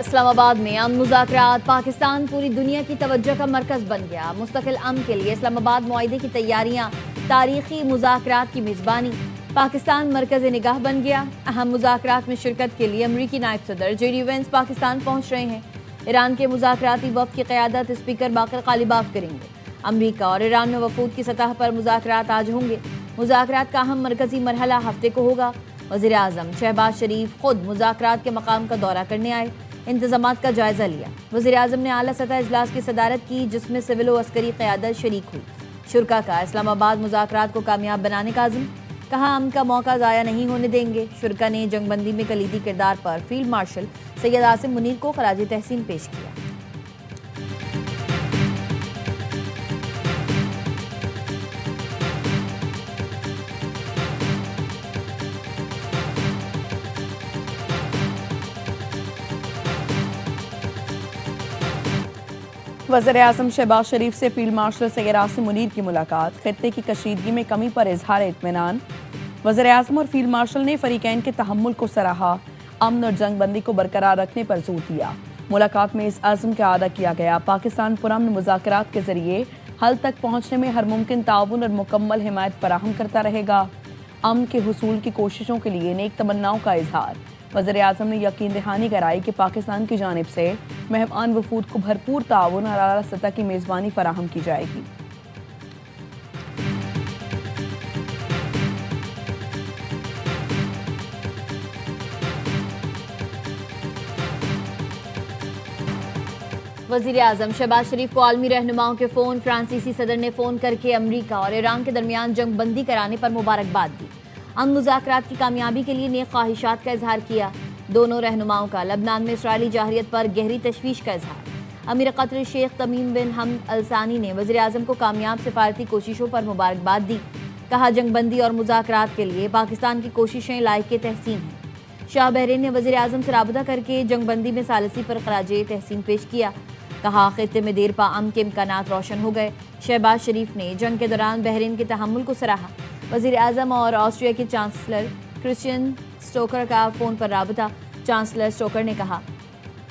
इस्लामाबाद में अमन मुज़ाकरात, पाकिस्तान पूरी दुनिया की तवज्जो का मरकज बन गया। मुस्तकिल अमन के लिए इस्लामाबाद मुआहदे की तैयारियां, तारीखी मुज़ाकरात की मेज़बानी, पाकिस्तान मरकज निगाह बन गया। अहम मुज़ाकरात में शिरकत के लिए अमरीकी नायब सदर JD वेंस पाकिस्तान पहुंच रहे हैं। ईरान के मुज़ाकराती वफ़द की क़यादत स्पीकर बाक़िर ग़ालिबाफ करेंगे। अमरीका और ईरान में वफ़ूद की सतह पर मुज़ाकरात आज होंगे। मुज़ाकरात का अहम मरकज़ी मरहला हफ्ते को होगा। वज़ीर आज़म शहबाज शरीफ खुद मुज़ाकरात के मकाम का दौरा करने आए, इंतज़ामात का जायज़ा लिया। वज़ीर आज़म ने आला सतह इजलास की सदारत की, जिसमें सिविल व अस्करी क़यादत शरीक हुई। शुरा का इस्लामाबाद मुज़ाकरात को कामयाब बनाने का आज़म, कहा अमन का मौका ज़ाया नहीं होने देंगे। शुरा ने जंगबंदी में कलीदी किरदार पर फील्ड मार्शल सैयद आसिम मुनीर को खराज तहसीन पेश किया। वज़ीर आज़म शहबाज शरीफ से फील्ड मार्शल सैयद आसिम मुनीर की मुलाकात, खित्ते की कशीदगी में कमी पर इजहार इत्मीनान। वज़ीर आज़म और फील्ड मार्शल ने फ़रीक़ैन के तहम्मुल को सराहा, अमन और जंगबंदी को बरकरार रखने पर जोर दिया। मुलाकात में इस अज़्म का अदा किया गया, पाकिस्तान पुरअमन मुज़ाकरात के ज़रिए हल तक पहुँचने में हर मुमकिन ताउन और मुकम्मल हिमायत फराहम करता रहेगा। अमन के हुसूल की कोशिशों के लिए नेक तमन्नाओं का इजहार। वज़ीर आज़म ने यकीन दहानी कराई कि पाकिस्तान की जानिब से मेहमान वफूद को भरपूर ताउन और आला सतह की मेज़बानी फराहम की जाएगी। वज़ीर आज़म शहबाज शरीफ को आलमी रहनुमाओं के फ़ोन, फ्रांसीसी सदर ने फ़ोन करके अमरीका और ईरान के दरमियान जंगबंदी कराने पर मुबारकबाद दी। अमन मुज़ाकरात की कामयाबी के लिए नेक ख्वाहिशात का इजहार किया। दोनों रहनुमाओं का लबनान में इसराइली जाहिरियत पर गहरी तशवीश का इजहार। अमीर कतर शेख तमीम बिन हमद अल सानी ने वज़ीर आज़म को कामयाब सिफारती कोशिशों पर मुबारकबाद दी। कहा जंगबंदी और मुज़ाकरात के लिए पाकिस्तान की कोशिशें लायक तहसीन हैं। शाह बहरीन ने वज़ीर आज़म से राबता करके जंगबंदी में सालसी पर खराज तहसीन पेश किया। कहा खित्ते में देर पा अमन के इम्कानात रोशन हो गए। शहबाज शरीफ ने जंग के दौरान बहरीन के तहम्मुल को सराहा। वज़ीर आज़म और ऑस्ट्रिया के चांसलर क्रिश्चियन स्टोकर का फ़ोन पर राबता। चांसलर स्टोकर ने कहा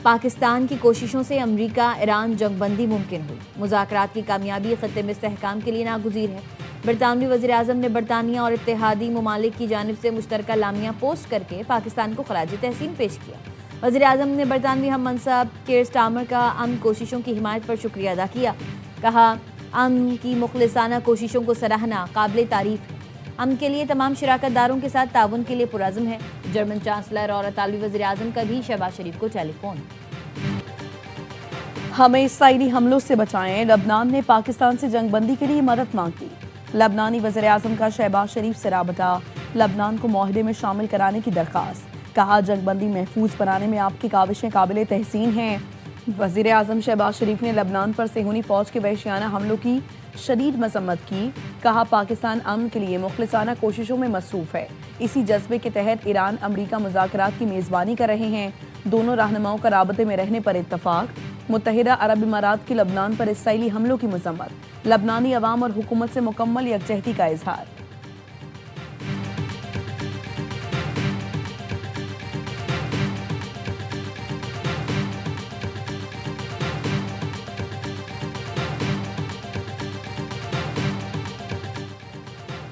पाकिस्तान की कोशिशों से अमरीका ईरान जंगबंदी मुमकिन हुई। मुज़ाकरात की कामयाबी खित्ते में इस्तेहकाम के लिए नागुज़ीर है। बरतानवी वज़ीर आज़म ने बरतानिया और इत्तेहादी ममालिक की जानिब से मुश्तरका लामिया पोस्ट करके पाकिस्तान को खराज तहसीन पेश किया। वज़ीर आज़म ने बरतानवी हम मनसब केयर स्टार्मर का अमन कोशिशों की हिमायत पर शुक्रिया अदा किया। कहा अमन की मुखलिसाना कोशिशों को सराहना काबिल तारीफ़ है। अमन के लिए तमाम शराकतदारों के साथ ताउन के लिए पुरज़्म है। जर्मन चांसलर और इतालवी वज़ीर आज़म का भी शहबाज शरीफ को टेलीफोन। हमें इसराइली हमलों से बचाएं, लबनान ने पाकिस्तान से जंगबंदी के लिए मदद मांगी। लबनानी वज़ीर आज़म का शहबाज शरीफ से राबता, लबनान को मुआहदे में शामिल कराने की दरख्वास्त। कहा जंगबंदी महफूज बनाने में आपकी काविशें काबिल तहसीन हैं। वज़ीर आज़म शहबाज शरीफ ने लबनान पर सेहूनी फ़ौज के वहशियाना हमलों की शदीद मजम्मत की। कहा पाकिस्तान अमन के लिए मुखलिसाना कोशिशों में मसरूफ़ है। इसी जज्बे के तहत ईरान अमरीका मुज़ाकरात की मेज़बानी कर रहे हैं। दोनों रहनुमाओं का राबते में रहने पर इत्तफाक। मुत्तहिदा अरब इमारात की लबनान पर इसराइली हमलों की मजम्मत। लबनानी अवाम और हुकूमत से मुकम्मल यकजहती का इजहार।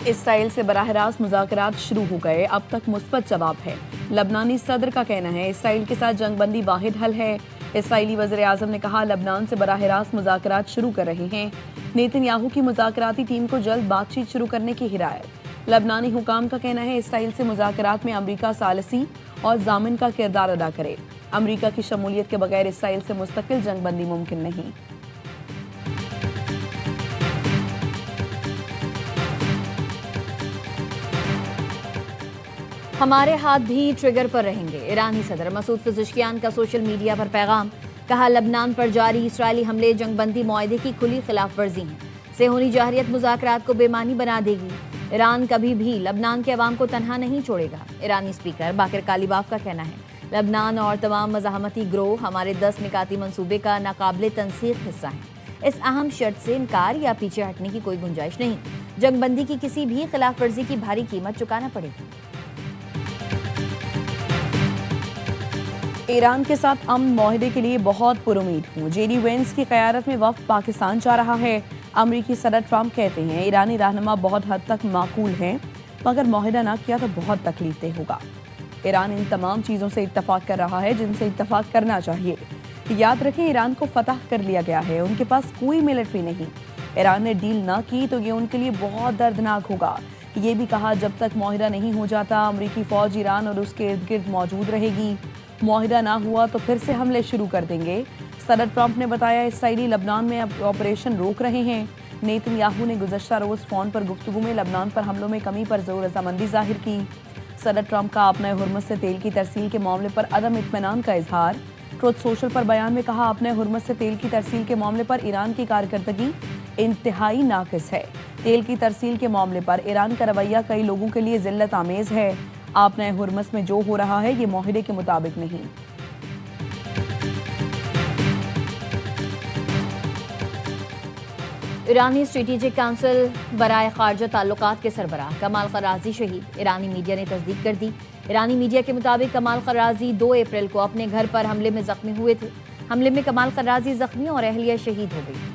इसराइल से बराह रास्त मुज़ाकरात शुरू हो गए, अब तक मुस्बत जवाब है। लबनानी सदर का कहना है इसराइल के साथ जंगबंदी वाहिद हल है। इसराइली वज़ीर आज़म ने कहा लबनान से बराह रास्त मुज़ाकरात शुरू कर रहे हैं। नेतन्याहू की मुज़ाकराती टीम को जल्द बातचीत शुरू करने की हिदायत। लबनानी हुकाम का कहना है इसराइल से मुज़ाकरात में अमरीका सालसी और जामिन का किरदार अदा करे। अमरीका की शमूलियत के बगैर इसराइल से मुस्तकिल जंगबंदी मुमकिन नहीं। हमारे हाथ भी ट्रिगर पर रहेंगे। ईरानी सदर मसूद पेज़ेश्कियान का सोशल मीडिया पर पैगाम। कहा लबनान पर जारी इसराइली हमले जंगबंदी मुआहदे की खुली खिलाफ वर्जी हैं। सेहूनी जाहिरियत मुज़ाकरात को बेमानी बना देगी। ईरान कभी भी लबनान के अवाम को तनहा नहीं छोड़ेगा। ईरानी स्पीकर बाक़िर ग़ालिबाफ का कहना है लबनान और तमाम मज़ाहमती ग्रोह हमारे 10 निकाती मंसूबे का नाकाबिले तनसीख हिस्सा हैं। इस अहम शर्त से इनकार या पीछे हटने की कोई गुंजाइश नहीं। जंगबंदी की किसी भी खिलाफ वर्जी की भारी कीमत चुकाना पड़ेगी। ईरान के साथ अमन माहिदे के लिए बहुत पुरुमीद हूँ। जेडी वेंस की क़यादत में वफ्द पाकिस्तान जा रहा है। अमरीकी सदर ट्रंप कहते हैं ईरानी रहनुमा बहुत हद तक माकूल हैं, मगर माहिदा ना किया तो बहुत तकलीफदेह होगा। ईरान इन तमाम चीज़ों से इत्तफाक कर रहा है जिनसे इत्तफाक करना चाहिए। याद रखें, ईरान को फतह कर लिया गया है, उनके पास कोई मिलिट्री नहीं। ईरान ने डील ना की तो ये उनके लिए बहुत दर्दनाक होगा। ये भी कहा जब तक माहिदा नहीं हो जाता अमरीकी फौज ईरान और उसके इर्द गिर्द मौजूद रहेगी। माहिदा ना हुआ तो फिर से हमले शुरू कर देंगे। सदर ट्रंप ने बताया इसराइली लबनान में अब ऑपरेशन रोक रहे हैं। नेतन्याहू ने गुज़श्ता रोज़ फ़ोन पर गुफ्तगू में लबनान पर हमलों में कमी पर जोर रजामंदी जाहिर की। सदर ट्रंप का अपने हुर्मुज़ से तेल की तरसील के मामले पर अदम इत्मीनान का इजहार। ट्रुथ सोशल पर बयान में कहा अपने हुर्मुज़ से तेल की तरसील के मामले पर ईरान की कारकर्दगी इंतहाई नाकिस है। तेल की तरसील के मामले पर ईरान का रवैया कई लोगों के लिए जिल्लत आमेज है। आपने हुर्मुज़ में जो हो रहा है ये माहिदे के मुताबिक नहीं। ईरानी स्ट्रेटेजिक काउंसिल बराए खारजा ताल्लुकात के सरबराह कमाल खराजी शहीद। ईरानी मीडिया ने तस्दीक कर दी। ईरानी मीडिया के मुताबिक कमाल खराजी 2 अप्रैल को अपने घर पर हमले में जख्मी हुए थे। हमले में कमाल खराजी जख्मी और अहलिया शहीद हो गई।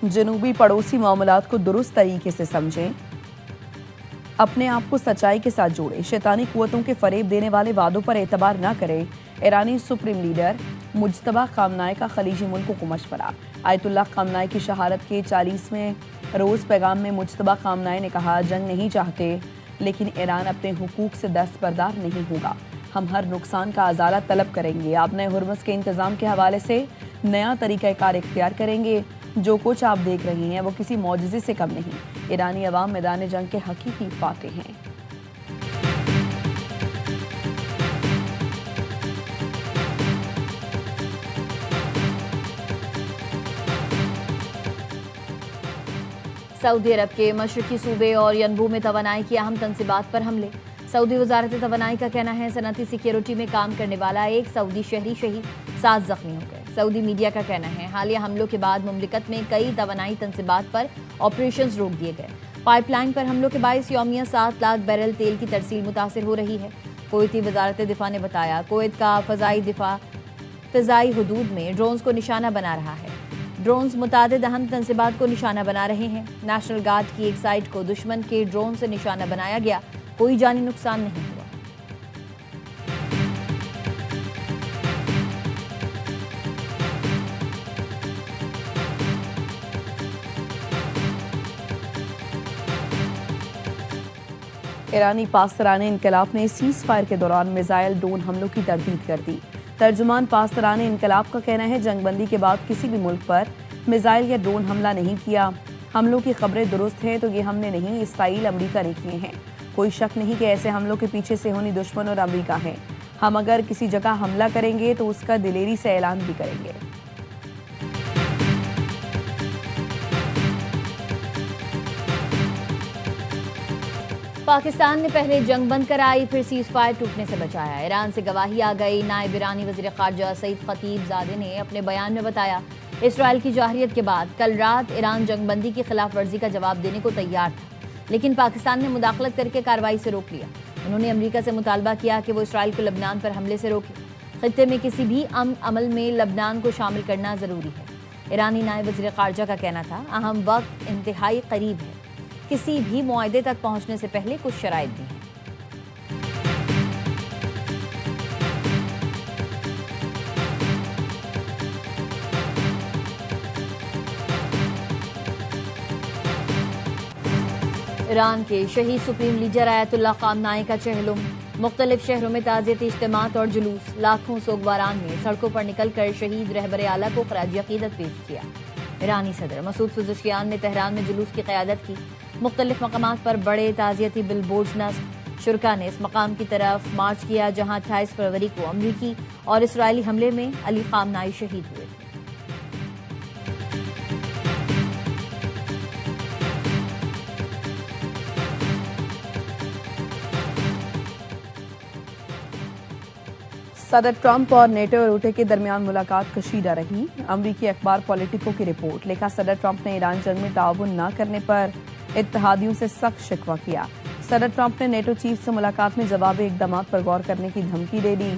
जनूबी पड़ोसी मामलात को दुरुस्त तरीके से समझें, अपने आप को सच्चाई के साथ जोड़ें, शैतानी कुव्वतों के फरेब देने वाले वादों पर एतबार न करें। ईरानी सुप्रीम लीडर मुज्तबा खामनाई का खलीजी मुल्कों को मशवरा। आयतुल्लाह खामनाई की शहादत के 40वें रोज़ पैगाम में मुज्तबा खामनाई ने कहा जंग नहीं चाहते, लेकिन ईरान अपने हुकूक से दस्तबरदार नहीं होगा। हम हर नुकसान का अजाला तलब करेंगे। आपने हुर्मुज़ के इंतज़ाम के हवाले से नया तरीक़ाकार इख्तियार करेंगे। जो कुछ आप देख रहे हैं वो किसी मौजज़े से कम नहीं। ईरानी अवाम मैदान जंग के हकीकी फाते हैं। सऊदी अरब के मशरकी सूबे और यनबू में तवानाई की अहम तनसीबात पर हमले। सऊदी वजारत तवानाई का कहना है सनती सिक्योरिटी में काम करने वाला एक सऊदी शहरी शहीद, 7 जख्मी हो गए। सऊदी मीडिया का कहना है हालिया हमलों के बाद मुमलिकत में कई तवानाई तनसीबात पर ऑपरेशंस रोक दिए गए। पाइपलाइन पर हमलों के बायस यौमिया 7 लाख बैरल तेल की तरसील मुतासर हो रही है। कुवैती वजारत दिफा ने बताया कुवैत का फ़ज़ाई दिफा फ़ज़ाई हदूद में ड्रोन्स को निशाना बना रहा है। ड्रोन्स मुतादिद अहम तनसीबात को निशाना बना रहे हैं। नेशनल गार्ड की एक साइट को दुश्मन के ड्रोन से निशाना बनाया गया, कोई जानी नुकसान नहीं हुआ। ईरानी पासरान इनकलाब ने सीज़ फायर के दौरान मिसाइल ड्रोन हमलों की तरदीद कर दी। तर्जुमान पासरान इनकलाब का कहना है जंगबंदी के बाद किसी भी मुल्क पर मिसाइल या ड्रोन हमला नहीं किया। हमलों की खबरें दुरुस्त हैं तो ये हमने नहीं, इसराइल अमरीका ने किए हैं। कोई शक नहीं कि ऐसे हमलों के पीछे से होनी दुश्मन और अमरीका है। हम अगर किसी जगह हमला करेंगे तो उसका दिलेरी से ऐलान भी करेंगे। पाकिस्तान ने पहले जंग बंद कराई, फिर सीज़ फायर टूटने से बचाया। ईरान से गवाही आ गई। नायब ईरानी वज़ीर ख़ारजा सईद खतीबज़ादे ने अपने बयान में बताया इसराइल की जाहिरियत के बाद कल रात ईरान जंगबंदी की खिलाफ वर्जी का जवाब देने को तैयार था, लेकिन पाकिस्तान ने मुदाखलत करके कार्रवाई से रोक लिया। उन्होंने अमरीका से मुतालबा किया कि वो इसराइल को लबनान पर हमले से रोके। खित्ते में किसी भी अमल में लबनान को शामिल करना ज़रूरी है। ईरानी नायब वज़ीर ख़ारजा का कहना था अहम वक्त इंतहाई करीब है, किसी भी मुआहदे तक पहुंचने से पहले कुछ शराइत भी हैं। ईरान के शहीद सुप्रीम लीडर आयतुल्लाह खामनाई का चहलुम। मुख्तलिफ शहरों में ताज़ियती इज्तिमात और जुलूस। लाखों सोगवारान में सड़कों पर निकलकर शहीद रहबर आला को खराज अकीदत पेश किया। ईरानी सदर मसूद पेज़ेश्कियान ने तेहरान में जुलूस की क़यादत की। मुख्तलिफ मकामात पर बड़े ताज़ियती बिलबोर्ड्स नस्ब। शुरका ने इस मकाम की तरफ मार्च किया जहां 28 फरवरी को अमरीकी और इसराइली हमले में अली खामनाई शहीद हुए थे। सदर ट्रंप और नेटो रूटे के दरमियान मुलाकात कशीदा रही। अमरीकी अखबार पॉलिटिको की रिपोर्ट। लिखा, सदर ट्रंप ने ईरान जंग में ताउन न करने पर इत्तेहादियों से सख्त शिकवा किया। सदर ट्रंप ने नेटो चीफ से मुलाकात में जवाबी इकदाम पर गौर करने की धमकी दे दी।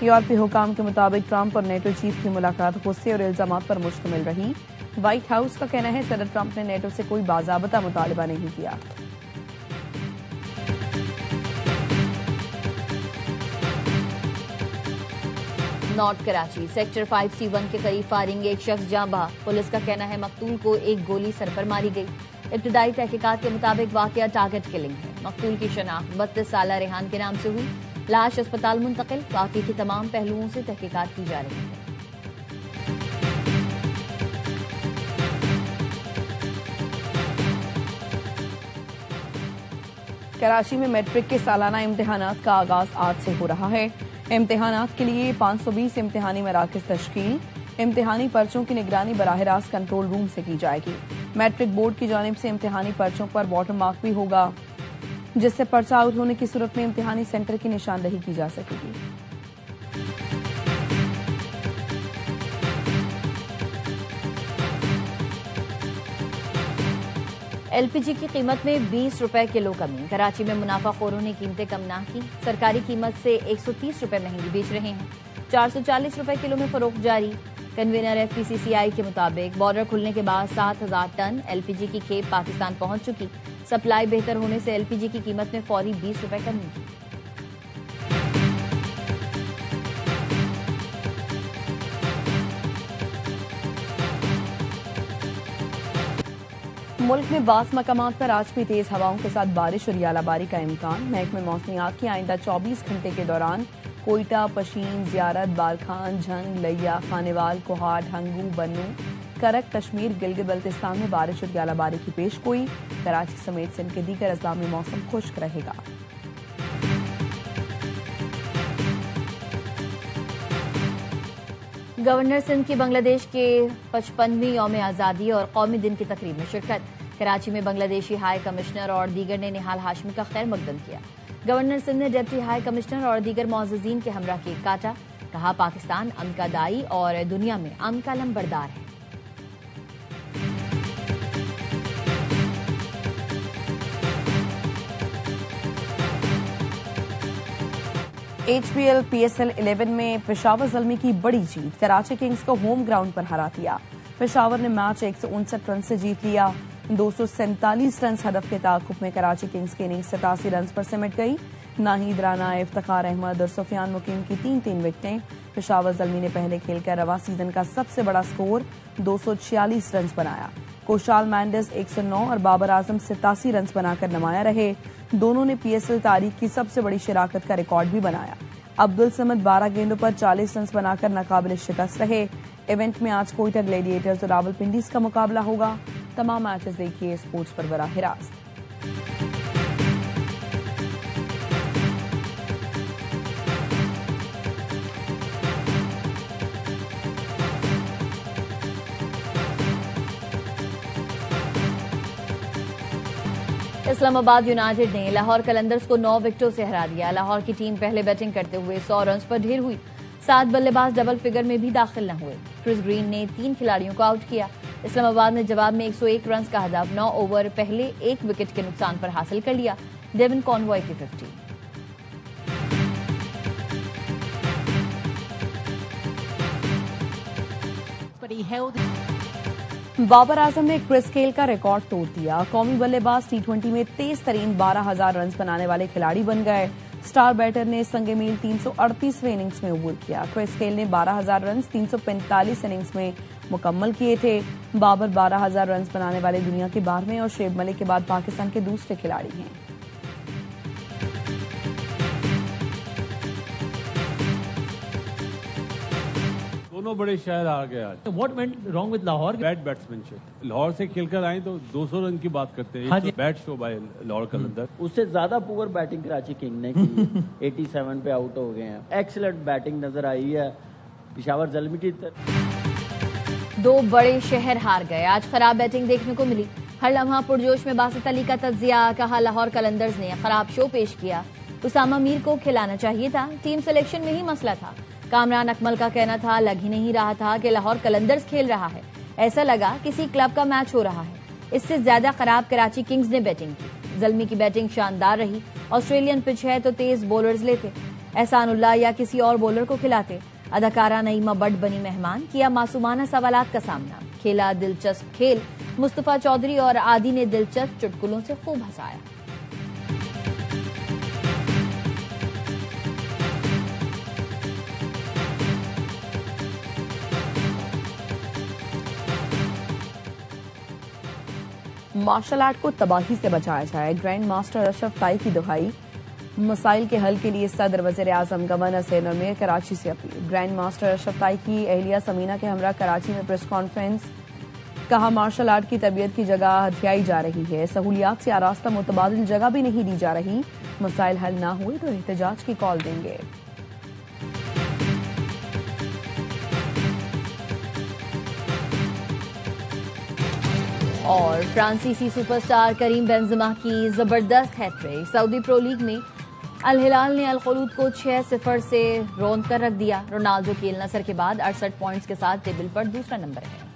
यूरोपीय हुकाम के मुताबिक ट्रंप और नेटो चीफ की मुलाकात गुस्से और इल्जाम पर मुश्तमिल रही। व्हाइट हाउस का कहना है सदर ट्रंप ने नेटो से कोई बाज़ाबता मुतालबा नहीं किया। नॉर्थ कराची सेक्टर 5C1 के करीब फायरिंग, एक शख्स जाँ बहा। पुलिस का कहना है मकतूल को एक गोली सर पर मारी गई। इब्तदाई तहकीकात के मुताबिक वाकया टारगेट किलिंग है। मकतूल की शनाख्त 32 साला रेहान के नाम से हुई। लाश अस्पताल मुंतकिल। वाकये के तमाम पहलुओं से तहकीकात की जा रही है। कराची में मैट्रिक के सालाना इम्तिहानात का आगाज आज से हो रहा है। इम्तिहानात के लिए 520 इम्तिहानी मराकज़ तश्कील। इम्तिहानी पर्चों की निगरानी बराह रास्त कंट्रोल रूम से की जाएगी। मैट्रिक बोर्ड की जानिब से इम्तिहानी पर्चों पर वाटर मार्क भी होगा, जिससे पर्चा आउट होने की सूरत में इम्तिहानी सेंटर की निशानदही की जा सकेगी। एलपीजी की कीमत में 20 रुपए किलो कमी। कराची में मुनाफाखोरों ने कीमतें कम ना की। सरकारी कीमत से 130 रुपए महंगी बेच रहे हैं। 440 रुपए किलो में फरोख्त जारी। कन्वीनर एफपीसीसीआई के मुताबिक बॉर्डर खुलने के बाद 7000 टन एलपीजी की खेप पाकिस्तान पहुंच चुकी। सप्लाई बेहतर होने से एलपीजी की कीमत में फौरी 20 रुपए कमी की। मुल्क में बास मकामात पर आज भी तेज हवाओं के साथ बारिश और यालाबारी का इम्कान। महकमे मौसमियात की आइंदा 24 घंटे के दौरान कोयटा, पशीन, जियारत, बालखान, झंग, लैया, खानेवाल, कोहाट, हंगू, बन्नू, करक, कश्मीर, गिलगित बल्तिस्तान में बारिश और यालाबारी की पेशगोई। कराची समेत सिंध के दीगर अजला में मौसम खुश्क रहेगा। गवर्नर सिंध की बांग्लादेश के 55वीं यौम आज़ादी और कौमी दिन की तकरीब में शिरकत। कराची में बांग्लादेशी हाई कमिश्नर और दीगर ने निहाल हाशमी का खैर मकदम किया। गवर्नर सिंध ने डिप्टी हाई कमिश्नर और दीगर मोअज़्ज़िज़ीन के हमरा केक काटा। कहा, पाकिस्तान अमन का दाई और दुनिया में अमन का लंबरदार है। HPL PSL 11 में पेशावर ज़ल्मी की बड़ी जीत। कराची किंग्स को होम ग्राउंड पर हरा दिया। पेशावर ने मैच 159 रन से जीत लिया। 247 रन हदफ के ताकुब में कराची किंग्स की इनिंग्स 87 रन पर सिमट गई। नाहिद राना, इफ्तिखार अहमद और सुफियान मुकीम की 3-3 विकेटें। पेशावर ज़ल्मी ने पहले खेल कर रवा सीजन का सबसे बड़ा स्कोर 246 रन बनाया। कोशाल मैंडिस 109 और बाबर आजम 87 रन बनाकर नुमाया रहे। दोनों ने PSL तारीख की सबसे बड़ी शिराकत का रिकॉर्ड भी बनाया। अब्दुल समद 12 गेंदों पर 40 रन बनाकर नाकाबिल शिकस्त रहे। इवेंट में आज कोयटा ग्लेडिएटर्स और रावलपिंडीज का मुकाबला होगा। तमाम मैचेस देखिए स्पोर्ट्स पर बराह रास्त। इस्लामाबाद यूनाइटेड ने लाहौर कलंदर्स को 9 विकेटों से हरा दिया। लाहौर की टीम पहले बैटिंग करते हुए 100 रन पर ढेर हुई। 7 बल्लेबाज डबल फिगर में भी दाखिल न हुए। क्रिस ग्रीन ने 3 खिलाड़ियों को आउट किया। इस्लामाबाद ने जवाब में 101 रन का हदफ 9 ओवर पहले 1 विकेट के नुकसान पर हासिल कर लिया। डेविन कॉनवॉय की 50। बाबर आजम ने क्रिस गेल का रिकॉर्ड तोड़ दिया। कौमी बल्लेबाज T20 में तेज तरीन 12,000 रन बनाने वाले खिलाड़ी बन गए। स्टार बैटर ने संगे मील 338वें इनिंग्स में अबूर किया। क्रिस गेल ने 12,000 रन 345 इनिंग्स में मुकम्मल किए थे। बाबर 12,000 रन बनाने वाले दुनिया के 12वें और शेब मलिक के बाद पाकिस्तान के दूसरे खिलाड़ी हैं। दोनों बड़े शहर आ गए आज। What went wrong with Lahore? Bad batsmanship. Lahore से खेलकर आए तो 200 रन की बात करते हैं। हाँ जी। बैट शो बाय लाहौर कलंदर। उससे ज्यादा पुअर बैटिंग कराची किंग ने की। 87 पे आउट हो गए हैं। एक्सीलेंट बैटिंग नजर आई है पेशावर ज़ल्मी की तरफ। 2 बड़े शहर हार गए। आज खराब बैटिंग देखने को मिली। हर लम्हा पुरजोश में बासित अली का तज्जिया। कहा, लाहौर कलंदर्स ने खराब शो पेश किया। उसामा मीर को खिलाना चाहिए था, टीम सिलेक्शन में ही मसला था। कामरान अकमल का कहना था लग ही नहीं रहा था कि लाहौर कलंदर्स खेल रहा है, ऐसा लगा किसी क्लब का मैच हो रहा है। इससे ज्यादा खराब कराची किंग्स ने बैटिंग की। ज़ल्मी की बैटिंग शानदार रही। ऑस्ट्रेलियन पिच है तो तेज बॉलर्स लेते, एहसानुल्लाह या किसी और बॉलर को खिलाते। अदाकारा नईमा बट बनी मेहमान, किया मासूमाना सवालात का सामना। खेला दिलचस्प खेल, मुस्तफा चौधरी और आदि ने दिलचस्प चुटकुलों से खूब हंसाया। मार्शल आर्ट को तबाही से बचाया जाए, ग्रैंड मास्टर अशरफ ताई की दुहाई। मसाइल के हल के लिए सदर वज़ीर आज़म गवर्नर से नरमेर कराची से अपील। ग्रैंड मास्टर अशरफ ताई की अहलिया समीना के हमरा कराची में प्रेस कॉन्फ्रेंस। कहा मार्शल आर्ट की तरबियत की जगह हथियाई जा रही है, सहूलियात से आरास्ता मुतबादिल जगह भी नहीं दी जा रही। मसाइल हल ना हुए तो एहतजाज की कॉल देंगे। और फ्रांसीसी सुपरस्टार करीम बेंजेमा की जबरदस्त हैट्रिक। सऊदी प्रो लीग में अल हिलाल ने अल खलूद को 6-0 से रौंद कर रख दिया। रोनाल्डो की अल नसर के बाद 68 पॉइंट्स के साथ टेबल पर दूसरा नंबर है।